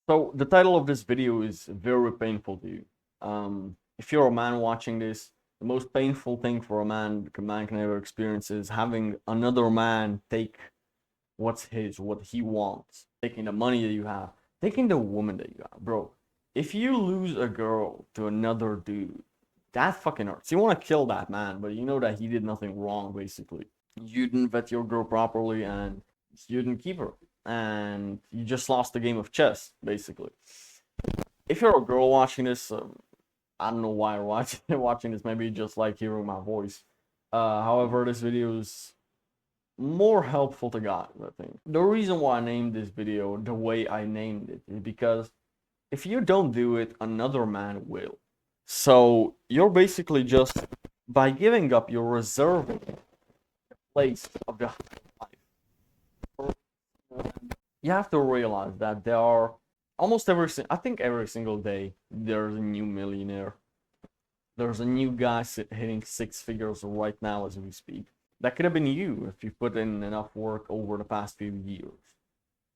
So the title of this video is very painful to you. If you're a man watching this, the most painful thing for a man can ever experience is having another man take what's his, what he wants, taking the money that you have, taking the woman that you have, bro. If you lose a girl to another dude, that fucking hurts. You want to kill that man, but you know that he did nothing wrong, basically. You didn't vet your girl properly and you didn't keep her. And you just lost the game of chess, basically. If you're a girl watching this, I don't know why you're watching this. Maybe you just like hearing my voice. However, this video is more helpful to guys, I think. The reason why I named this video the way I named it is because if you don't do it, another man will. So you're basically just, by giving up, you're reserving the place of the life. You have to realize that there are almost I think every single day there's a new millionaire. There's a new guy hitting six figures right now as we speak. That could have been you if you put in enough work over the past few years.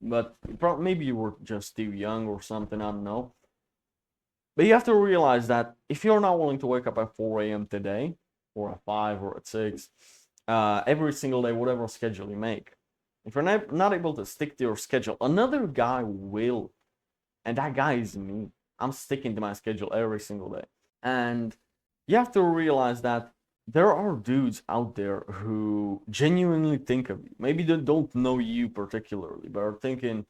But maybe you were just too young or something, I don't know. But you have to realize that if you're not willing to wake up at 4 a.m. today, or at 5 or at 6, every single day, whatever schedule you make, if you're not able to stick to your schedule, another guy will. And that guy is me. I'm sticking to my schedule every single day. And you have to realize that there are dudes out there who genuinely think of you. Maybe they don't know you particularly, but are thinking,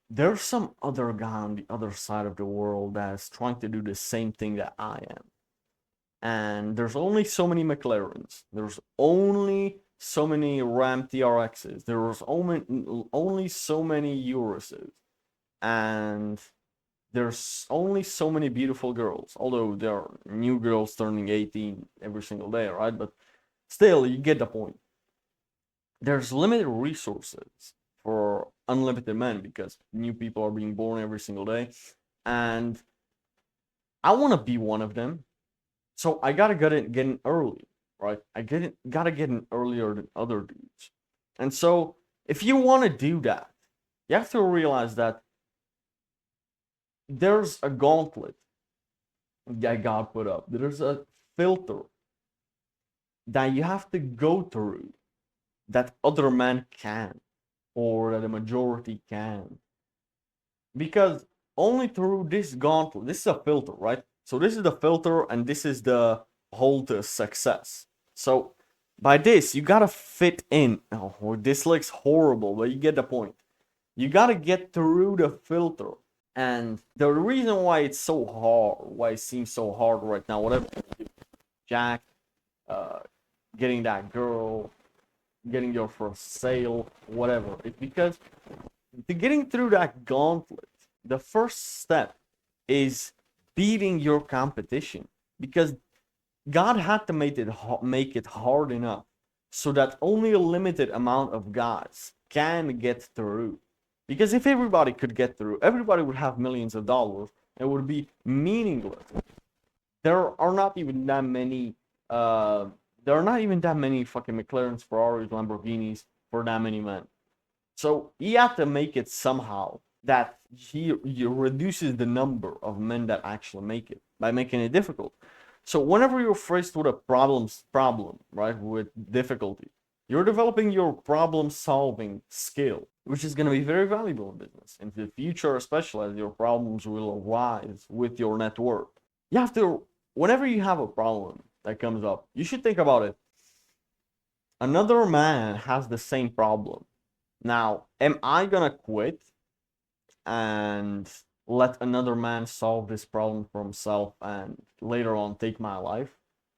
there's some other guy on the other side of the world that's trying to do the same thing that I am. And there's only so many McLarens. There's only so many Ram TRXs. There's only so many Uruses. And there's only so many beautiful girls. Although there are new girls turning 18 every single day, right? But still, you get the point. There's limited resources for unlimited men because new people are being born every single day. And I want to be one of them. So I gotta get in early, right? Gotta get in earlier than other dudes. And so if you want to do that, you have to realize that there's a gauntlet that God put up. There's a filter that you have to go through that other men can, or that the majority can. Because only through this gauntlet, this is a filter, right? So this is the filter and this is the hole to success. So by this, you gotta fit in. Oh, this looks horrible, but you get the point. You gotta get through the filter. And the reason why it's so hard, why it seems so hard right now, whatever, Jack, getting that girl, getting your first sale, whatever, it's because to getting through that gauntlet, the first step is beating your competition, because God had to make it hard enough so that only a limited amount of guys can get through. Because if everybody could get through, everybody would have millions of dollars and it would be meaningless. There are not even that many fucking McLarens, Ferraris, Lamborghinis for that many men. So he had to make it somehow that he reduces the number of men that actually make it by making it difficult. So whenever you're faced with a problem, right, with difficulty, you're developing your problem-solving skill, which is going to be very valuable in business. In the future, especially as your problems will arise with your net worth. You have to, whenever you have a problem that comes up, you should think about it. Another man has the same problem. Now, am I going to quit and let another man solve this problem for himself and later on take my life,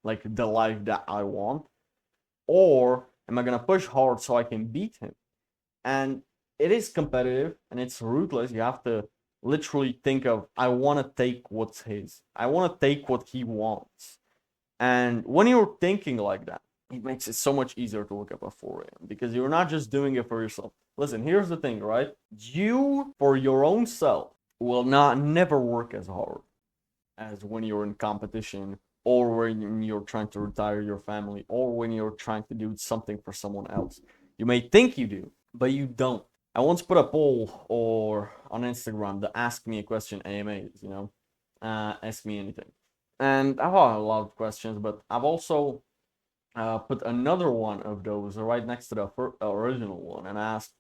like the life that I want? Or am I gonna push hard so I can beat him? And it is competitive and it's ruthless. You have to literally think of, I want to take what's his. I want to take what he wants. And when you're thinking like that, it makes it so much easier to wake up at 4 a.m. because you're not just doing it for yourself. Listen, here's the thing, right? You, for your own self, will never work as hard as when you're in competition, or when you're trying to retire your family, or when you're trying to do something for someone else. You may think you do, but you don't. I once put a poll or on Instagram, the Ask Me a Question AMAs, ask me anything. And I've had a lot of questions, but I've also put another one of those right next to the original one and asked,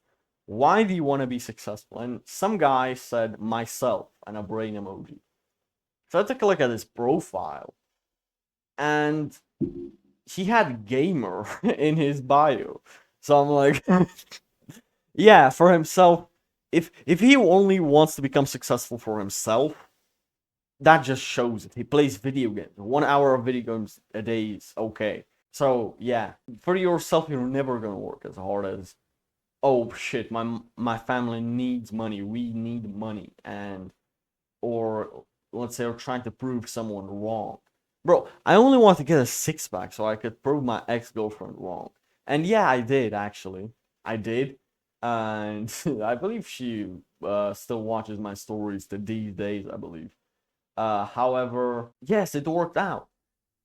why do you want to be successful? And some guy said, myself, and a brain emoji. So I took a look at his profile, and he had gamer in his bio. So I'm like, yeah, for himself. If he only wants to become successful for himself, that just shows it. He plays video games. 1 hour of video games a day is okay. So yeah, for yourself, you're never gonna work as hard as, oh shit, my family needs money. We need money, and or let's say we're trying to prove someone wrong. Bro, I only want to get a six pack so I could prove my ex girlfriend wrong. And yeah, I did actually. I did, and I believe she still watches my stories to these days. I believe. However, yes, it worked out.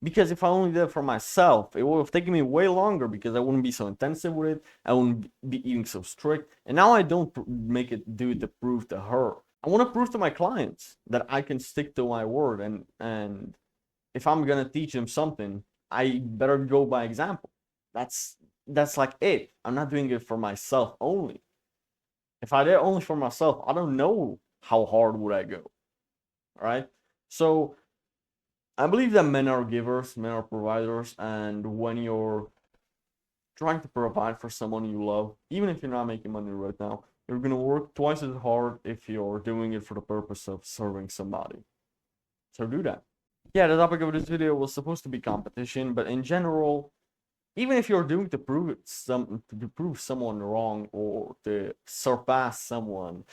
Because if I only did it for myself, it would have taken me way longer because I wouldn't be so intensive with it. I wouldn't be eating so strict. And now I don't make it do it to prove to her. I want to prove to my clients that I can stick to my word. And if I'm gonna teach them something, I better go by example. That's like it. I'm not doing it for myself only. If I did it only for myself, I don't know how hard would I go. All right. So I believe that men are givers, men are providers, and when you're trying to provide for someone you love, even if you're not making money right now, you're gonna work twice as hard if you're doing it for the purpose of serving somebody. So do that. Yeah, the topic of this video was supposed to be competition, but in general, even if you're doing to prove someone wrong or to surpass someone,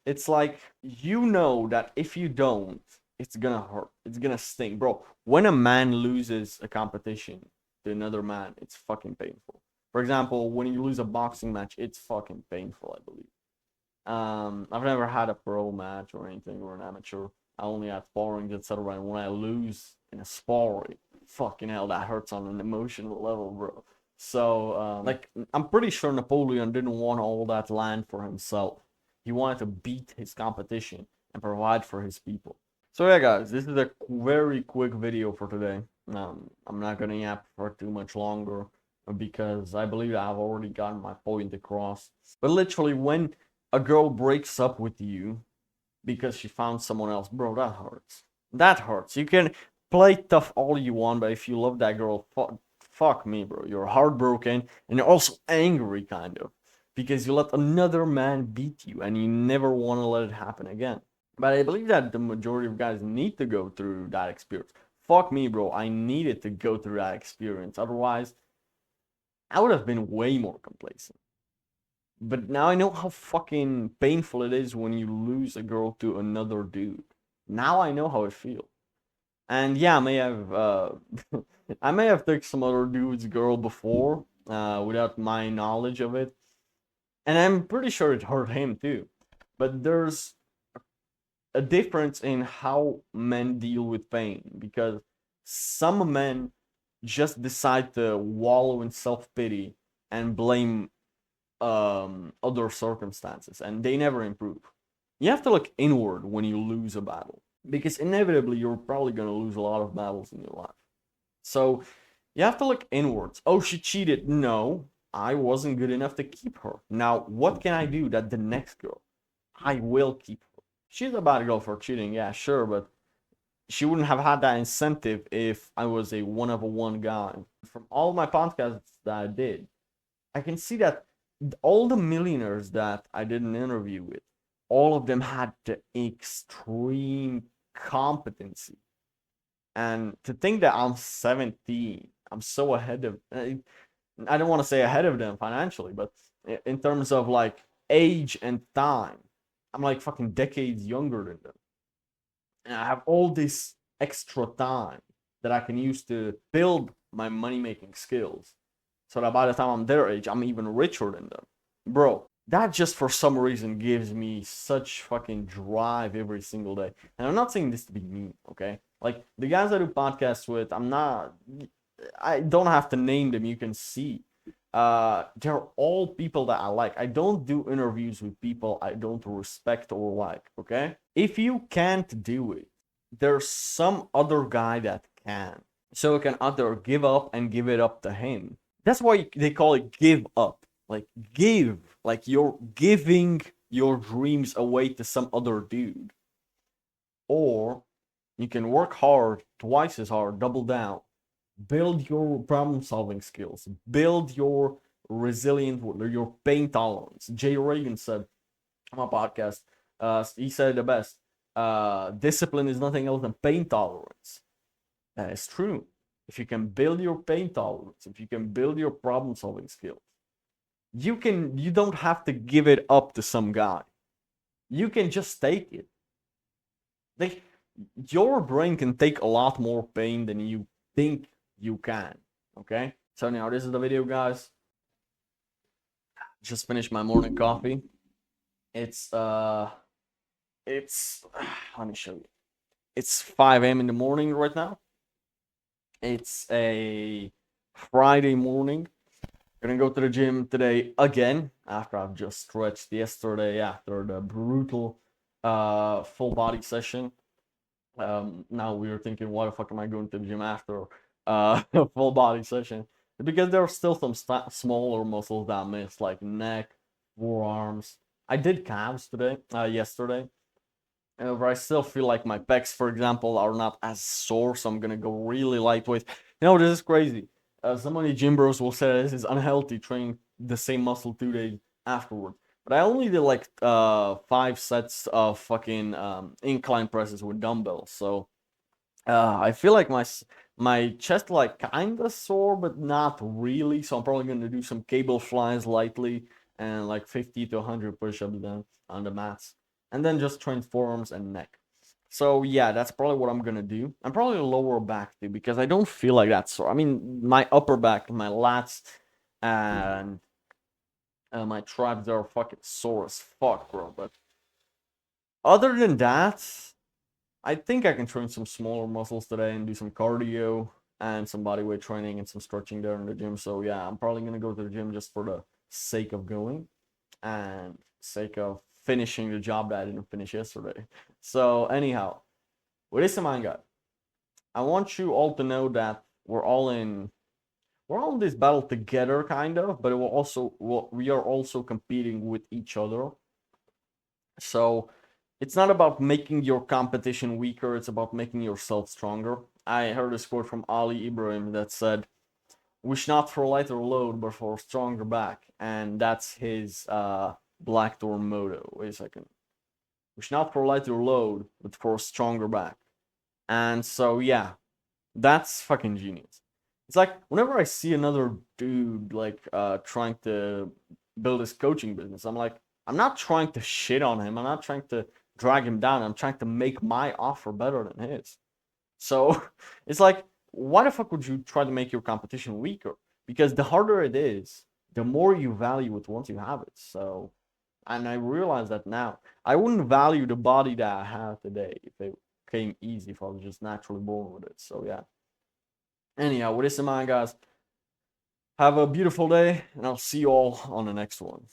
it's like that if you don't, it's gonna hurt. It's gonna sting, bro. When a man loses a competition to another man, it's fucking painful. For example, when you lose a boxing match, it's fucking painful, I believe. I've never had a pro match or anything or an amateur. I only had sparring, etc. And when I lose in a sparring, fucking hell, that hurts on an emotional level, bro. So, I'm pretty sure Napoleon didn't want all that land for himself. He wanted to beat his competition and provide for his people. So yeah, guys, this is a very quick video for today. I'm not gonna yap for too much longer because I believe I've already gotten my point across. But literally, when a girl breaks up with you because she found someone else, bro, that hurts. That hurts. You can play tough all you want, but if you love that girl, fuck me, bro. You're heartbroken and you're also angry, kind of, because you let another man beat you and you never want to let it happen again. But I believe that the majority of guys need to go through that experience. Fuck me, bro. I needed to go through that experience. Otherwise, I would have been way more complacent. But now I know how fucking painful it is when you lose a girl to another dude. Now I know how it feels. And yeah, I may have taken some other dude's girl before, without my knowledge of it. And I'm pretty sure it hurt him too. But there's a difference in how men deal with pain, because some men just decide to wallow in self-pity and blame other circumstances, and they never improve. You have to look inward when you lose a battle, because inevitably you're probably going to lose a lot of battles in your life. So you have to look inwards. Oh, she cheated. No, I wasn't good enough to keep her. Now, what can I do that the next girl, I will keep her? She's a bad girl for cheating, yeah, sure, but she wouldn't have had that incentive if I was a one-of-a-one guy. From all my podcasts that I did, I can see that all the millionaires that I did an interview with, all of them had the extreme competency. And to think that I'm 17, I'm so ahead of, I don't want to say ahead of them financially, but in terms of like age and time, I'm like fucking decades younger than them. And I have all this extra time that I can use to build my money making skills so that by the time I'm their age, I'm even richer than them. Bro, that just for some reason gives me such fucking drive every single day. And I'm not saying this to be mean, okay? Like the guys I do podcasts with, I don't have to name them, you can see. they're all people that I like. I don't do interviews with people I don't respect or like, okay? If you can't do it, there's some other guy that can. So you can either give up and give it up to him. That's why they call it give up. Like give, like you're giving your dreams away to some other dude. Or you can work hard, twice as hard, double down, build your problem solving skills, build your resilient, your pain tolerance. Jay Reagan said on my podcast, he said it the best, discipline is nothing else than pain tolerance. That is true. If you can build your pain tolerance, if you can build your problem solving skills, you don't have to give it up to some guy. You can just take it. Like, your brain can take a lot more pain than you think you can. Okay? So now this is the video, guys. Just finished my morning coffee. It's let me show you. It's 5 a.m. in the morning right now. It's a Friday morning. Gonna go to the gym today again after I've just stretched yesterday after the brutal full body session. Now we were thinking, why the fuck am I going to the gym after a full body session? Because there are still some smaller muscles that I missed, like neck, forearms. I did calves yesterday. But I still feel like my pecs, for example, are not as sore, so I'm gonna go really lightweight. This is crazy. So many gym bros will say this is unhealthy, training the same muscle 2 days afterward. But I only did like 5 sets of fucking incline presses with dumbbells. So I feel like my chest like kinda sore, but not really. So I'm probably gonna do some cable flies lightly and like 50 to 100 push-ups then on the mats, and then just train forearms and neck. So yeah, that's probably what I'm gonna do. I'm probably lower back too because I don't feel like that sore. I mean, my upper back, my lats, and my traps are fucking sore as fuck, bro. But other than that, I think I can train some smaller muscles today and do some cardio and some bodyweight training and some stretching there in the gym. So yeah, I'm probably gonna go to the gym just for the sake of going and sake of finishing the job that I didn't finish yesterday. So anyhow, with this in mind, guys, I want you all to know that we're all in this battle together, kind of, but we are also competing with each other. So it's not about making your competition weaker, it's about making yourself stronger. I heard this quote from Ali Ibrahim that said, wish not for a lighter load, but for a stronger back. And that's his Blackthorn motto. Wait a second. Wish not for a lighter load, but for a stronger back. And so, yeah, that's fucking genius. It's like whenever I see another dude like trying to build his coaching business, I'm like, I'm not trying to shit on him. I'm not trying to drag him down. I'm trying to make my offer better than his. So it's like, why the fuck would you try to make your competition weaker? Because the harder it is, the more you value it once you have it. So, and I realize that now. I wouldn't value the body that I have today if it came easy, if I was just naturally born with it. So yeah. Anyhow, with this in mind, guys, have a beautiful day, and I'll see you all on the next one.